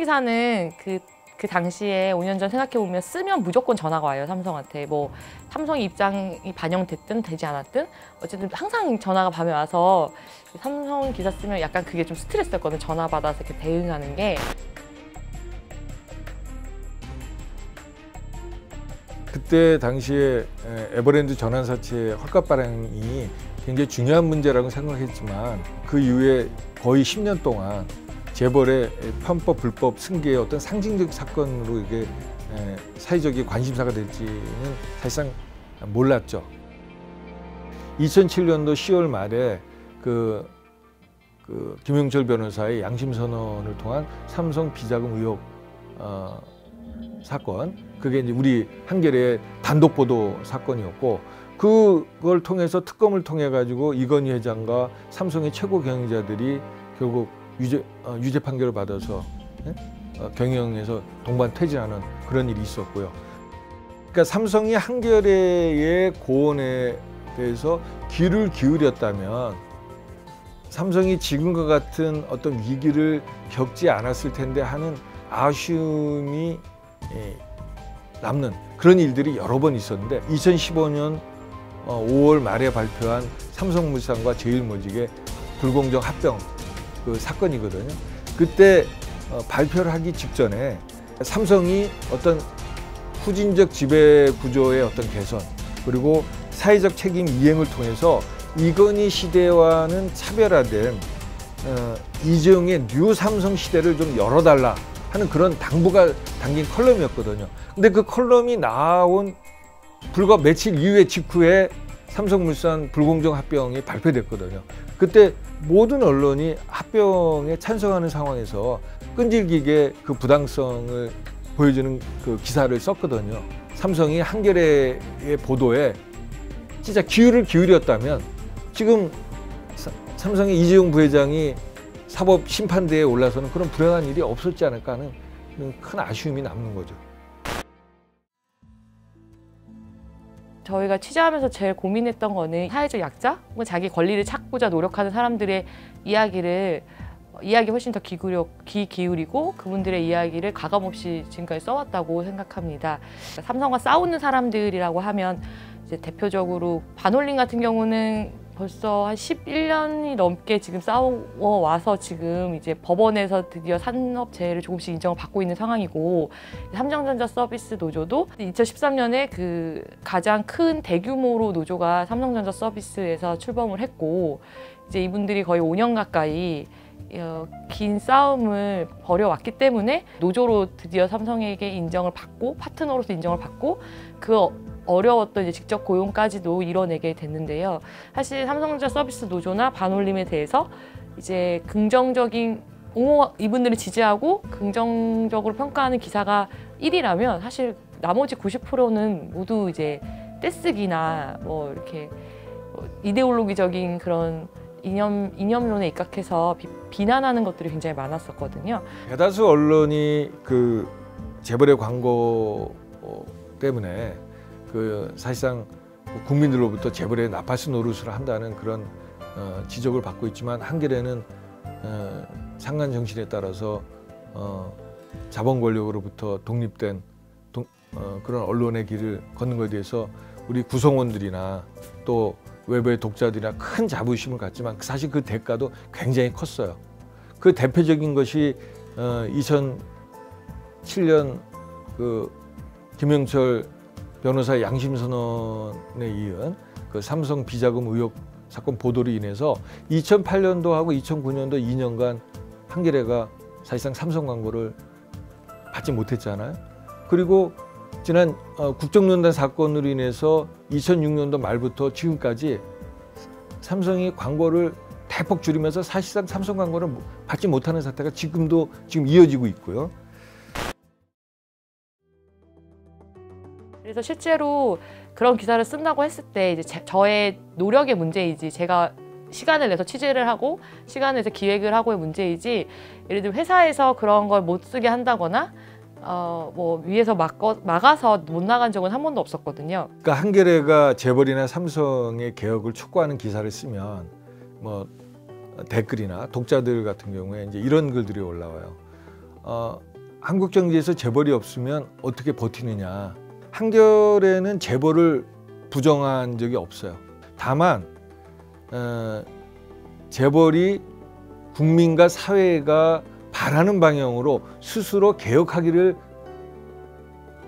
기사는 그 당시에 5년 전 생각해보면 쓰면 무조건 전화가 와요, 삼성한테. 뭐 삼성의 입장이 반영됐든 되지 않았든 어쨌든 항상 전화가 밤에 와서 삼성 기사 쓰면 약간 그게 좀 스트레스였거든요. 전화 받아서 이렇게 대응하는 게. 그때 당시에 에버랜드 전환사채 헐값 발행이 굉장히 중요한 문제라고 생각했지만 그 이후에 거의 10년 동안 재벌의 편법, 불법 승계의 어떤 상징적 사건으로 이게 사회적인 관심사가 될지는 사실상 몰랐죠. 2007년도 10월 말에 그 김영철 변호사의 양심 선언을 통한 삼성 비자금 의혹 사건, 그게 이제 우리 한겨레의 단독 보도 사건이었고, 그걸 통해서 특검을 통해 가지고 이건희 회장과 삼성의 최고 경영자들이 결국 유죄 판결을 받아서 경영에서 동반 퇴진하는 그런 일이 있었고요. 그러니까 삼성이 한겨레의 고언에 대해서 귀를 기울였다면 삼성이 지금과 같은 어떤 위기를 겪지 않았을 텐데 하는 아쉬움이 남는 그런 일들이 여러 번 있었는데, 2015년 5월 말에 발표한 삼성물산과 제일모직의 불공정 합병 그 사건이거든요. 그때 발표를 하기 직전에 삼성이 어떤 후진적 지배 구조의 어떤 개선, 그리고 사회적 책임 이행을 통해서 이건희 시대와는 차별화된 이재용의 뉴 삼성 시대를 좀 열어달라 하는 그런 당부가 담긴 컬럼이었거든요. 근데 그 컬럼이 나온 불과 며칠 이후에 직후에 삼성물산 불공정 합병이 발표됐거든요. 그때 모든 언론이 합병에 찬성하는 상황에서 끈질기게 그 부당성을 보여주는 그 기사를 썼거든요. 삼성이 한겨레의 보도에 진짜 귀를 기울였다면 지금 삼성의 이재용 부회장이 사법심판대에 올라서는 그런 불행한 일이 없었지 않을까 하는 큰 아쉬움이 남는 거죠. 저희가 취재하면서 제일 고민했던 거는 사회적 약자, 자기 권리를 찾고자 노력하는 사람들의 이야기에 훨씬 더 귀 기울이고 그분들의 이야기를 가감없이 지금까지 써왔다고 생각합니다. 삼성과 싸우는 사람들이라고 하면 이제 대표적으로 반올림 같은 경우는 벌써 한 11년이 넘게 지금 싸워와서 지금 이제 법원에서 드디어 산업재해를 조금씩 인정을 받고 있는 상황이고, 삼성전자 서비스 노조도 2013년에 그 가장 큰 대규모로 노조가 삼성전자 서비스에서 출범을 했고, 이제 이분들이 거의 5년 가까이 긴 싸움을 벌여왔기 때문에 노조로 드디어 삼성에게 인정을 받고 파트너로서 인정을 받고 그 어려웠던 이제 직접 고용까지도 이뤄내게 됐는데요. 사실 삼성전자 서비스 노조나 반올림에 대해서 이제 긍정적인 이분들을 지지하고 긍정적으로 평가하는 기사가 1이라면 사실 나머지 90%는 모두 이제 떼쓰기나 뭐 이렇게 이데올로기적인 그런 이념론에 입각해서 비난하는 것들이 굉장히 많았었거든요. 대다수 언론이 그 재벌의 광고 때문에 그 사실상 국민들로부터 재벌의 나팔수 노릇을 한다는 그런 지적을 받고 있지만, 한겨레는 상관 정신에 따라서 자본 권력으로부터 독립된 그런 언론의 길을 걷는 것에 대해서 우리 구성원들이나 또 외부의 독자들이나 큰 자부심을 갖지만 사실 그 대가도 굉장히 컸어요. 그 대표적인 것이 2007년 그 김영철 변호사의 양심 선언에 이은 그 삼성 비자금 의혹 사건 보도로 인해서 2008년도하고 2009년도 2년간 한겨레가 사실상 삼성 광고를 받지 못했잖아요. 그리고 지난 국정농단 사건으로 인해서 2006년도 말부터 지금까지 삼성이 광고를 대폭 줄이면서 사실상 삼성 광고를 받지 못하는 사태가 지금 이어지고 있고요. 그래서 실제로 그런 기사를 쓴다고 했을 때 이제 저의 노력의 문제이지, 제가 시간을 내서 취재를 하고 시간을 내서 기획을 하고의 문제이지, 예를 들면 회사에서 그런 걸 못 쓰게 한다거나 뭐 위에서 막아서 못 나간 적은 한 번도 없었거든요. 그러니까 한겨레가 재벌이나 삼성의 개혁을 촉구하는 기사를 쓰면 뭐 댓글이나 독자들 같은 경우에 이제 이런 글들이 올라와요. 한국 정치에서 재벌이 없으면 어떻게 버티느냐. 한겨레는 재벌을 부정한 적이 없어요. 다만 재벌이 국민과 사회가 바라는 방향으로 스스로 개혁하기를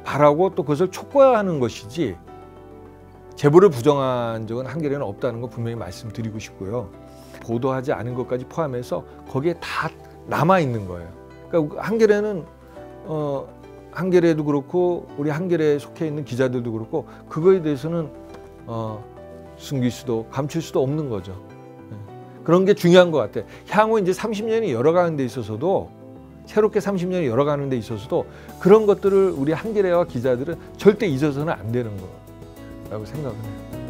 바라고 또 그것을 촉구하는 것이지 재벌을 부정한 적은 한겨레는 없다는 거 분명히 말씀드리고 싶고요. 보도하지 않은 것까지 포함해서 거기에 다 남아있는 거예요. 그러니까 한겨레는 한겨레도 그렇고 우리 한겨레에 속해 있는 기자들도 그렇고 그거에 대해서는 숨길 수도 감출 수도 없는 거죠. 그런 게 중요한 것 같아요. 향후 이제 30년이 열어가는 데 있어서도 새롭게 30년이 열어가는 데 있어서도 그런 것들을 우리 한겨레와 기자들은 절대 잊어서는 안 되는 거라고 생각을 해요.